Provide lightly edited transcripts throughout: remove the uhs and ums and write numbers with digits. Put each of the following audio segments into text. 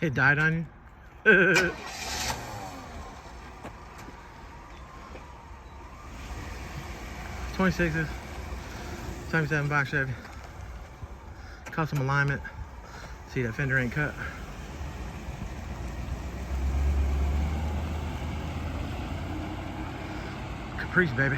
It died on you? 26s, 77 box Chevy. Custom alignment. See that fender ain't cut. Caprice, baby.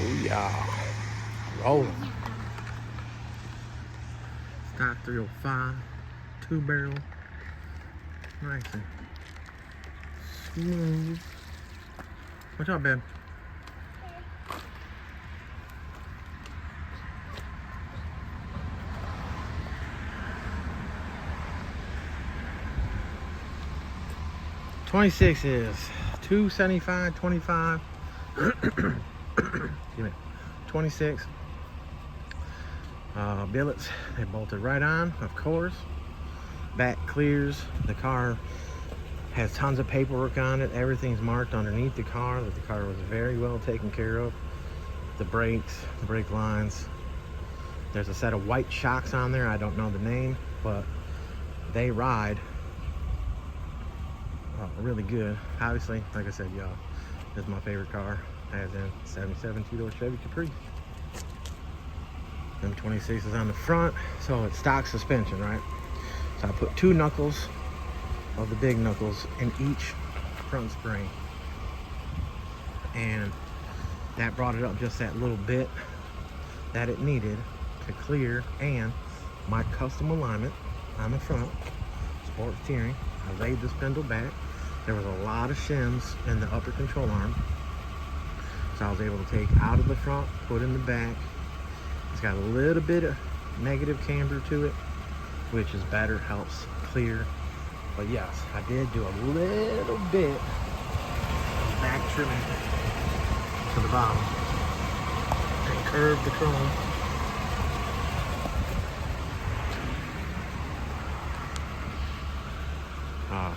Oh yeah, rolling. Stock 305, 2-barrel, nice and smooth. What's up, babe? '26 is 275, 25. Excuse me. 26 billets. They bolted right on, of course. Back clears. The car has tons of paperwork on it. Everything's marked underneath the car that the car was very well taken care of. The brakes, the brake lines. There's a set of white shocks on there. I don't know the name, but they ride really good. Obviously, like I said, y'all, this is my favorite car, as in 77 two-door Chevy Caprice. Them 26 is on the front, so it's stock suspension, right? So I put 2 knuckles of the big knuckles in each front spring, and that brought it up just that little bit that it needed to clear. And my custom alignment on the front, sport steering, I laid the spindle back. There was a lot of shims in the upper control arm, so I was able to take out of the front, put in the back. It's got a little bit of negative camber to it, which is better, helps clear. But yes, I did do a little bit of back trimming to the bottom and curve the chrome.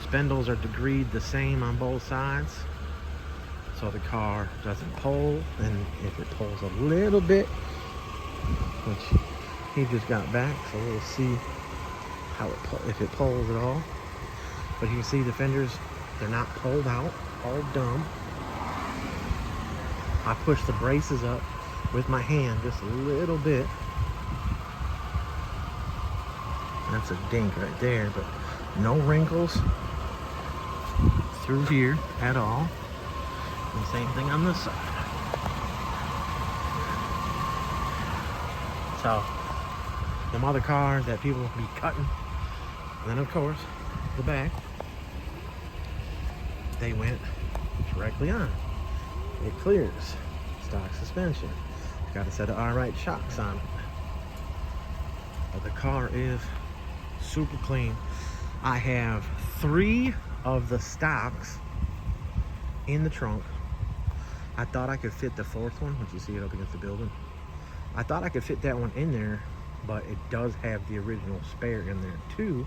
Spindles are degreed the same on both sides, so the car doesn't pull. And if it pulls a little bit, which he just got back, so we'll see how if it pulls at all. But you can see the fenders, they're not pulled out, all dumb. I push the braces up with my hand just a little bit. That's a dink right there, but no wrinkles through here at all. And same thing on this side. So, them other cars that people be cutting, and then of course, the back, they went directly on. It clears. Stock suspension. Got a set of alright shocks on it. But the car is super clean. I have 3 of the stocks in the trunk. I thought I could fit the 4th one, which you see it up against the building. I thought I could fit that one in there, but it does have the original spare in there too,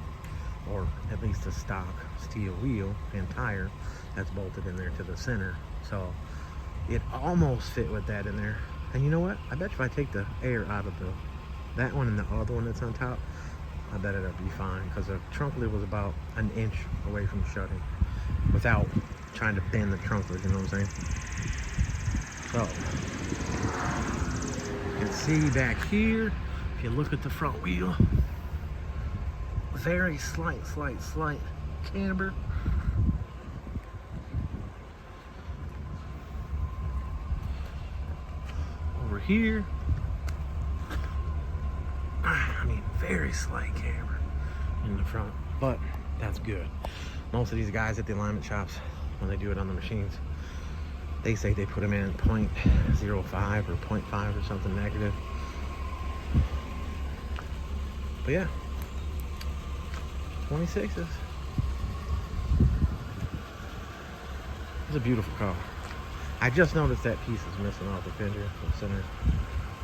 or at least a stock steel wheel and tire that's bolted in there to the center. So it almost fit with that in there. And you know what? I bet if I take the air out of that one and the other one that's on top, I bet it'll be fine, because the trunk lid was about an inch away from shutting without trying to bend the trunk lid, you know what I'm saying? So, you can see back here, if you look at the front wheel, very slight camber. Over here, I mean, very slight camber in the front, but that's good. Most of these guys at the alignment shops, when they do it on the machines, they say they put them in 0.05 or 0.5 or something negative. But yeah, 26s. It's a beautiful car. I just noticed that piece is missing off the fender, the center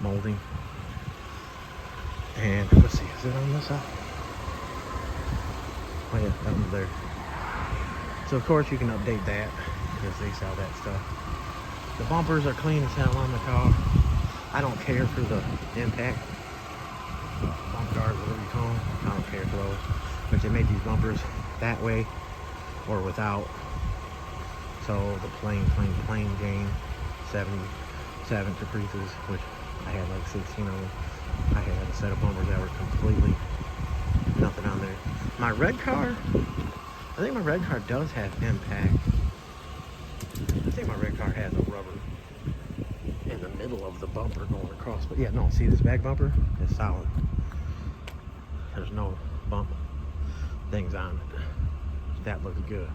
molding. And let's see, is it on this side? Oh yeah, that one's there. So of course you can update that because they sell that stuff. The bumpers are clean as hell on the car. I don't care for the impact bump guards, whatever you call them. I don't care for those. But they make these bumpers that way or without. So the plain Jane 77 Caprices, which I had like 16 of them. I had a set of bumpers that were completely nothing on there. My red car, I think my red car does have impact. I think my red car has a rubber in the middle of the bumper going across. But yeah, no, see this back bumper is solid. There's no bump things on it. That looks good.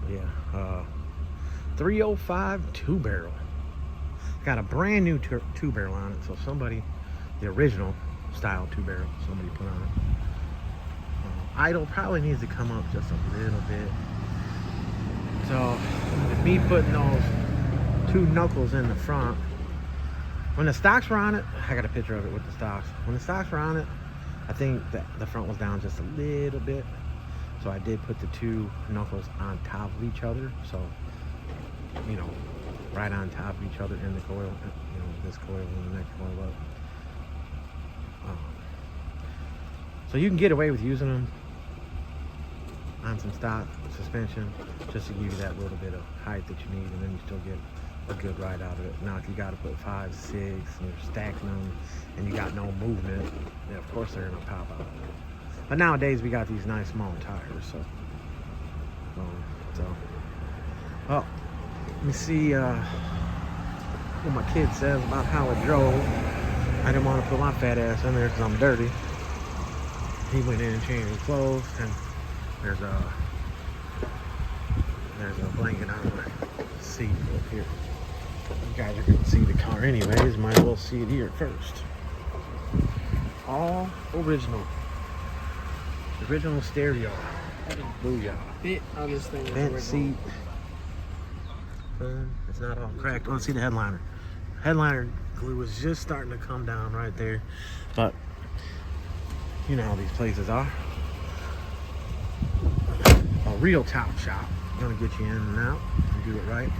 But yeah, 305 two barrel. Got a brand new two barrel on it. So somebody, the original style two barrel, somebody put on it. Idle probably needs to come up just a little bit. So with me putting those two knuckles in the front, when the stocks were on it, I got a picture of it with the stocks. When the stocks were on it, I think that the front was down just a little bit. So I did put the two knuckles on top of each other. So, you know, right on top of each other in the coil, you know, this coil and the next coil up. So you can get away with using them on some stock suspension just to give you that little bit of height that you need, and then you still get a good ride out of it. Now if you got to put 5, 6 and you're stacking them and you got no movement, then of course they're gonna pop out. But nowadays we got these nice small tires, so well, let me see what my kid says about how it drove. I didn't want to put my fat ass in there because I'm dirty. He went in and changed his clothes, and there's a blanket on the seat up here. You guys are gonna see the car anyways, might as well see it here first. All original stereo. Booyah. Bit on this thing. Vent seat. It's not all cracked. Let's see the headliner. Headliner glue is just starting to come down right there, but you know how these places are. A real top shop, gonna get you in and out and do it right.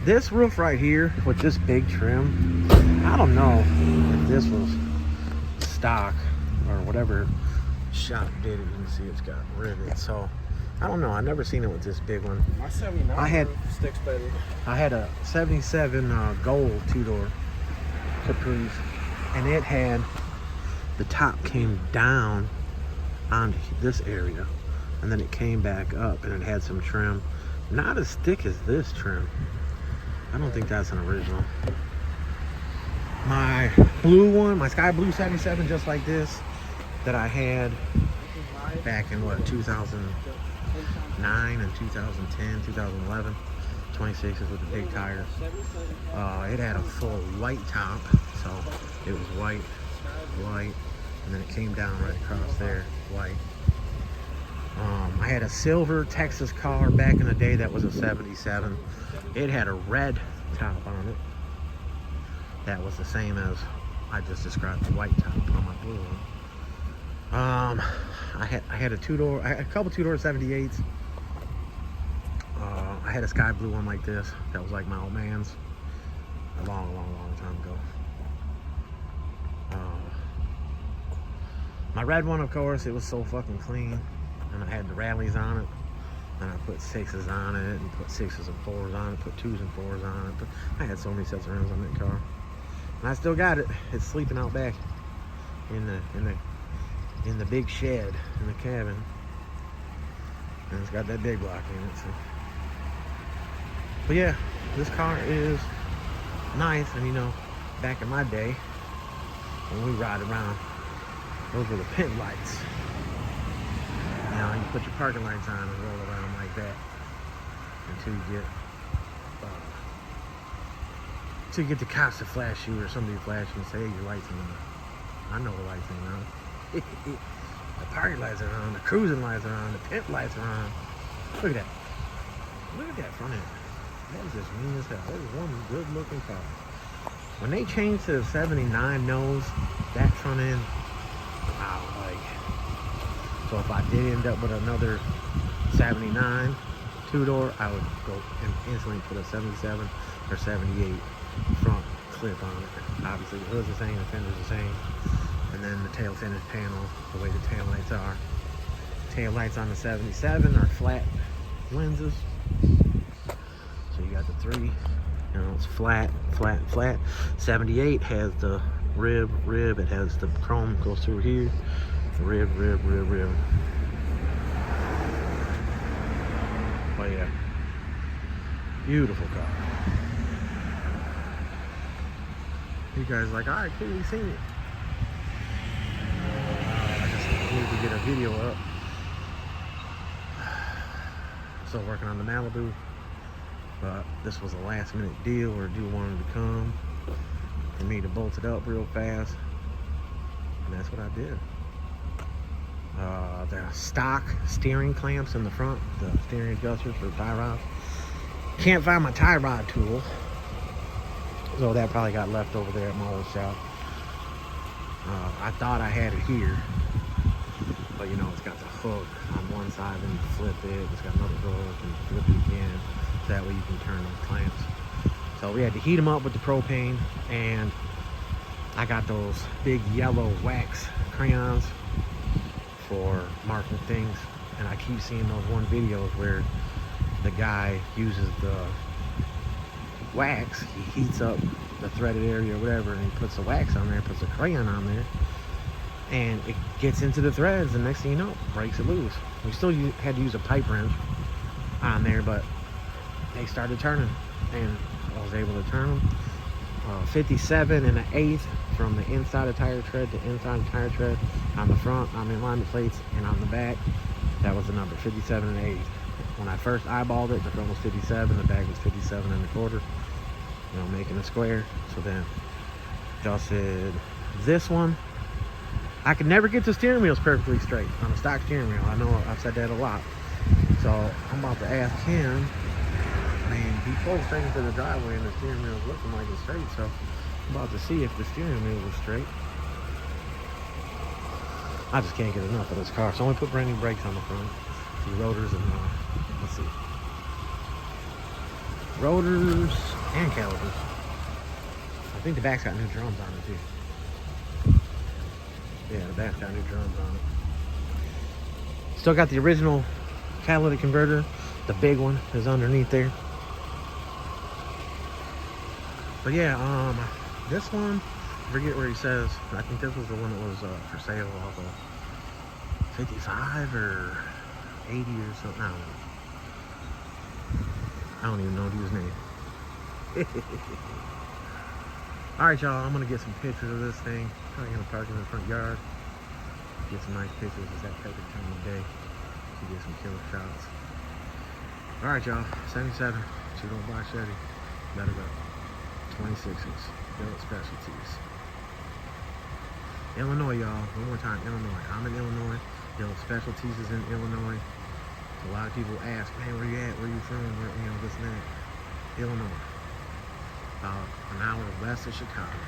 This roof right here with this big trim, I don't know if this was stock or whatever shop did it. You can see it's got rivets, so I don't know. I've never seen it with this big one. My 79 sticks better. I had a 77 gold two-door Caprice, and it had, the top came down on this area, and then it came back up, and it had some trim. Not as thick as this trim. I don't think that's an original. My blue one, my sky blue 77, just like this, that I had back in what, 2009 and 2010, 2011, 26s with the big tires. It had a full white top, so it was white, and then it came down right across there, white. I had a silver Texas car back in the day that was a 77. It had a red top on it. That was the same as I just described, the white top on my blue one. I had a two-door, I had a couple two-door 78s. I had a sky blue one like this. That was like my old man's a long time ago. My red one, of course, it was so fucking clean. And I had the rallies on it. And I put 6s on it, and put 6s and 4s on it, put 2s and 4s on it. But I had so many sets of rims on that car. And I still got it. It's sleeping out back in the big shed in the cabin. And it's got that big block in it. So. But yeah, this car is nice. And you know, back in my day, when we ride around, those were the pin lights. You know, you put your parking lights on and roll around like that until you get the cops to flash you, or somebody flash you and say, hey, your lights are on. I know the lights are on. The parking lights are on, the cruising lights are on, the pit lights are on. Look at that. Look at that front end. That is just mean as hell. That is one good looking car. When they changed to the 79 nose, that front end, I was like, so if I did end up with another 79 two-door, I would go and instantly put a 77 or 78 front clip on it. Obviously the hood's the same, the fender's the same, and then the tail finish panel, the way the tail lights are. Tail lights on the 77 are flat lenses. So you got the three, you know, it's flat, flat, flat. 78 has the rib, it has the chrome goes through here. Rib. But yeah, beautiful car. You guys like, all right, cool, we seen it. I just need to get a video up. Still working on the Malibu, but this was a last minute deal, or do wanted to come for me to bolt it up real fast, and that's what I did. The stock steering clamps in the front, the steering adjusters for tie rods. Can't find my tie rod tool, so that probably got left over there at my old shop. I thought I had it here, but you know, it's got the hook on one side, and you flip it, it's got another hook, and you flip it again, so that way you can turn those clamps. So we had to heat them up with the propane, and I got those big yellow wax crayons for marking things, and I keep seeing those one videos where the guy uses the wax, he heats up the threaded area or whatever, and he puts the wax on there, puts a crayon on there, and it gets into the threads, and next thing you know, breaks it loose. We still had to use a pipe wrench on there, but they started turning, and I was able to turn them. 57 and an eighth from the inside of tire tread to inside of tire tread on the front, on the alignment plates, and on the back. That was the number, 57 and an eighth. When I first eyeballed it, the front was 57, the back was 57 and a quarter, you know, making a square. So then adjusted this one. I could never get the steering wheels perfectly straight on a stock steering wheel. I know I've said that a lot. So I'm about to ask him. I mean, he pulled straight into the driveway and the steering wheel is looking like it's straight, so I'm about to see if the steering wheel was straight. I just can't get enough of this car. So I only put brand new brakes on the front, the rotors, and let's see, rotors and calipers. I think the back's got new drums on it too. Yeah, the back's got new drums on it. Still got the original catalytic converter. The big one is underneath there. But yeah, this one, I forget where he says, I think this was the one that was for sale off of 55 or 80 or something. I don't even know dude's name. Alright y'all, I'm gonna get some pictures of this thing. Probably gonna park in the front yard. Get some nice pictures. It's that perfect time of day to get some killer shots. Alright y'all, 77, two-door black Chevy, let it go. 26s, Built Specialties. Illinois, y'all, one more time, Illinois. I'm in Illinois, Built Specialties is in Illinois. A lot of people ask, man, where you at, where you from, where, you know, this and that. Illinois, about an hour west of Chicago.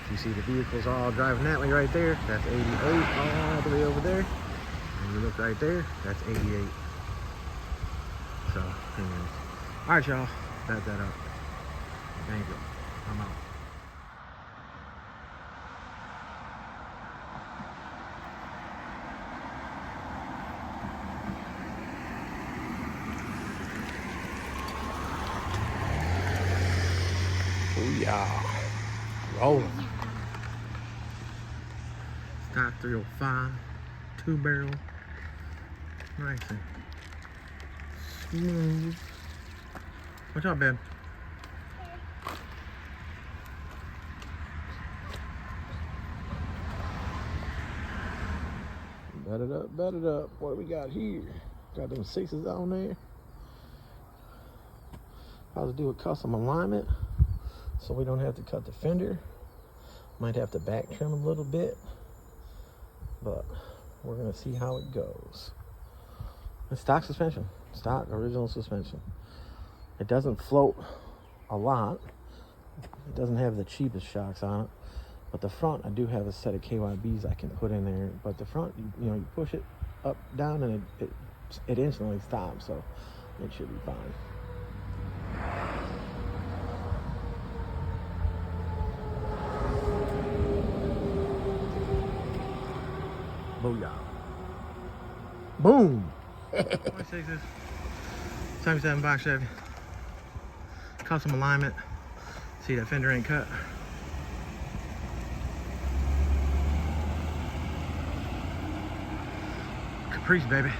If you see the vehicles all driving that way right there, that's 88 all the way over there. And you look right there, that's 88. So, anyways. Alright, y'all. Back that up. Thank you. I'm out. Oh, yeah. Rolling. Stock 305. 2-barrel. Nice and smooth. What's up, babe? Bet it up, bet it up. What do we got here? Got them 6s on there. How to do a custom alignment so we don't have to cut the fender. Might have to back trim a little bit, but we're gonna see how it goes. It's stock suspension. stock original suspension. It doesn't float a lot. It doesn't have the cheapest shocks on it. But the front, I do have a set of KYBs I can put in there. But the front, you know, you push it up, down, and it instantly stops. So it should be fine. Booyah. Boom. 26s, 77 box Chevy. Custom alignment. See that fender ain't cut. Caprice, baby.